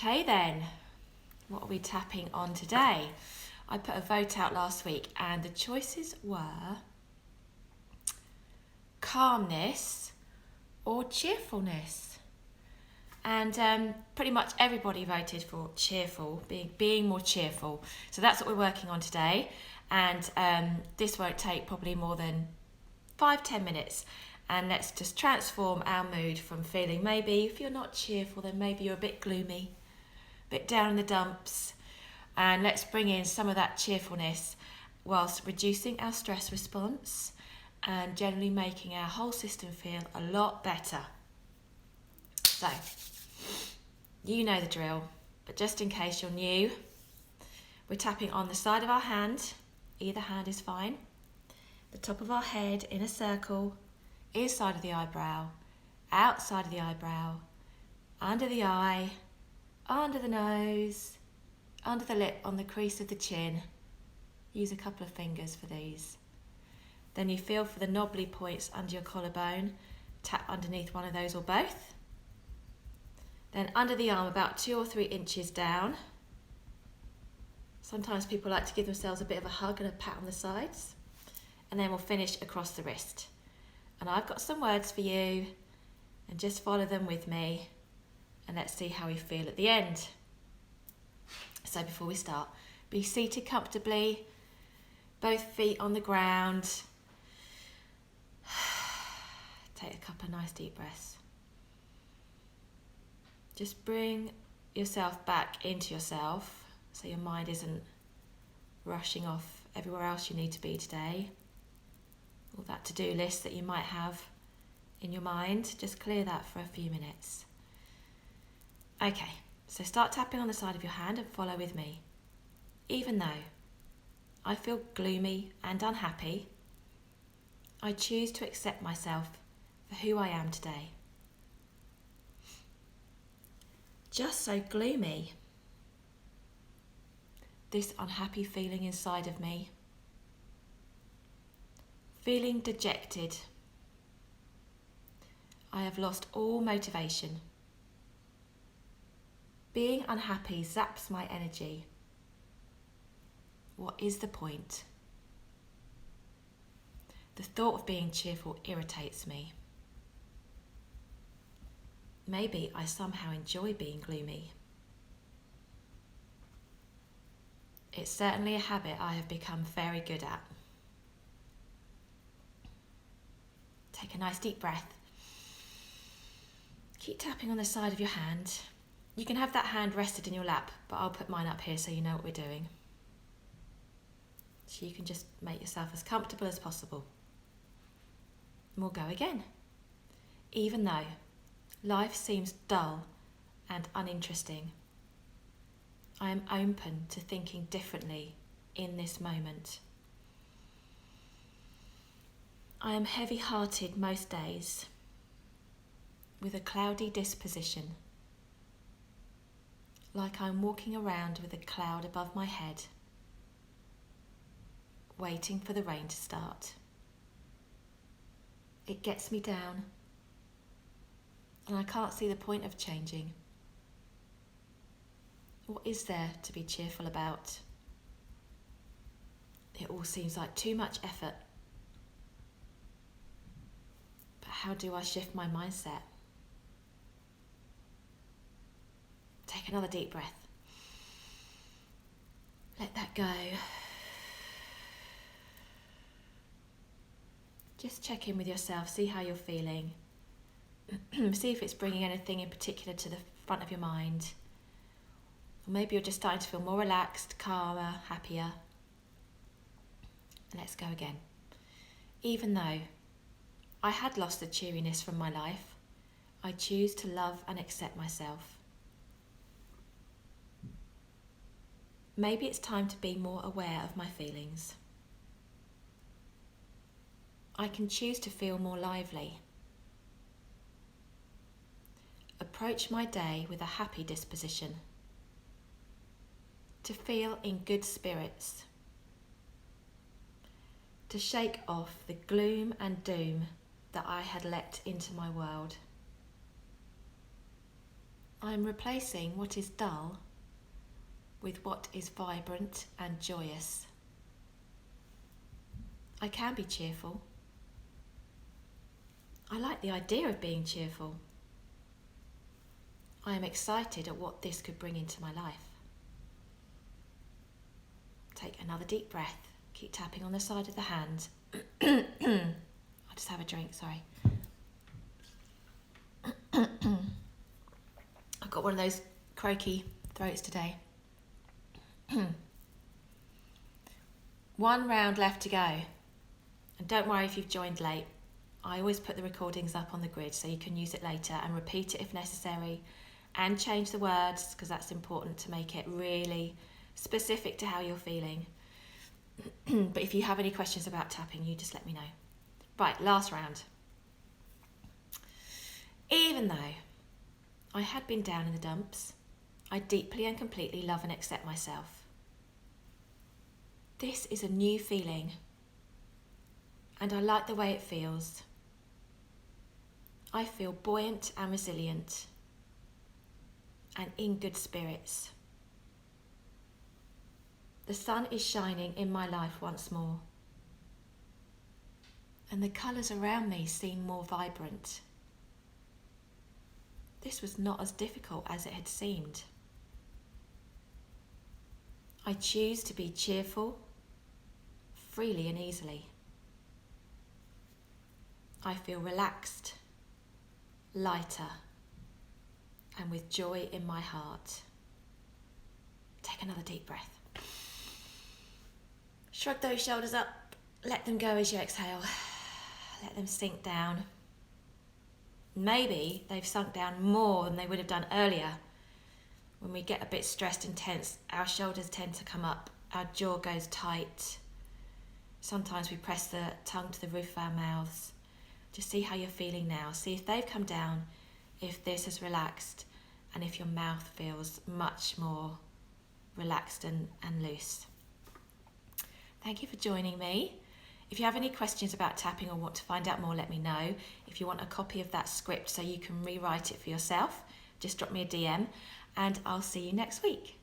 Okay then, what are we tapping on today? I put a vote out last week and the choices were calmness or cheerfulness. And pretty much everybody voted for cheerful, being more cheerful. So that's what we're working on today. And this won't take probably more than 5-10 minutes. And let's just transform our mood from feeling maybe, if you're not cheerful, then maybe you're a bit gloomy, a bit down in the dumps. And let's bring in some of that cheerfulness whilst reducing our stress response and generally making our whole system feel a lot better. So, you know the drill, but just in case you're new, we're tapping on the side of our hand, either hand is fine, the top of our head in a circle, inside of the eyebrow, outside of the eyebrow, under the eye, under the nose, under the lip, on the crease of the chin. Use a couple of fingers for these. Then you feel for the knobbly points under your collarbone, tap underneath one of those or both. Then under the arm about 2 or 3 inches down. Sometimes people like to give themselves a bit of a hug and a pat on the sides. And then we'll finish across the wrist. And I've got some words for you, and just follow them with me, and let's see how we feel at the end. So before we start, be seated comfortably, both feet on the ground. Take a couple of nice deep breaths. Just bring yourself back into yourself so your mind isn't rushing off everywhere else you need to be today. All that to-do list that you might have in your mind, just clear that for a few minutes. Okay, so start tapping on the side of your hand and follow with me. Even though I feel gloomy and unhappy, I choose to accept myself for who I am today. Just so gloomy. This unhappy feeling inside of me. Feeling dejected. I have lost all motivation. Being unhappy zaps my energy. What is the point? The thought of being cheerful irritates me. Maybe I somehow enjoy being gloomy. It's certainly a habit I have become very good at. Take a nice deep breath. Keep tapping on the side of your hand. You can have that hand rested in your lap, but I'll put mine up here so you know what we're doing. So you can just make yourself as comfortable as possible. And we'll go again. Even though life seems dull and uninteresting, I am open to thinking differently in this moment. I am heavy-hearted most days, with a cloudy disposition, like I'm walking around with a cloud above my head, waiting for the rain to start. It gets me down, and I can't see the point of changing. What is there to be cheerful about? It all seems like too much effort. But how do I shift my mindset? Take another deep breath. Let that go. Just check in with yourself, see how you're feeling. See if it's bringing anything in particular to the front of your mind. Or maybe you're just starting to feel more relaxed, calmer, happier. And let's go again. Even though I had lost the cheeriness from my life, I choose to love and accept myself. Maybe it's time to be more aware of my feelings. I can choose to feel more lively. Approach my day with a happy disposition. To feel in good spirits. To shake off the gloom and doom that I had let into my world. I'm replacing what is dull with what is vibrant and joyous. I can be cheerful. I like the idea of being cheerful. I am excited at what this could bring into my life. Take another deep breath. Keep tapping on the side of the hand. I'll just have a drink, sorry. I've got one of those croaky throats today. One round left to go. And don't worry if you've joined late. I always put the recordings up on the grid so you can use it later and repeat it if necessary, and change the words because that's important to make it really specific to how you're feeling. But if you have any questions about tapping, you just let me know. Right, last round. Even though I had been down in the dumps, I deeply and completely love and accept myself. This is a new feeling, and I like the way it feels. I feel buoyant and resilient, and in good spirits. The sun is shining in my life once more, and the colours around me seem more vibrant. This was not as difficult as it had seemed. I choose to be cheerful, freely and easily. I feel relaxed, lighter, and with joy in my heart. Take another deep breath. Shrug those shoulders up, let them go as you exhale. Let them sink down. Maybe they've sunk down more than they would have done earlier. When we get a bit stressed and tense, our shoulders tend to come up, our jaw goes tight. Sometimes we press the tongue to the roof of our mouths. Just see how you're feeling now. See if they've come down, if this has relaxed, and if your mouth feels much more relaxed and loose. Thank you for joining me. If you have any questions about tapping or want to find out more, let me know. If you want a copy of that script so you can rewrite it for yourself, just drop me a DM, and I'll see you next week.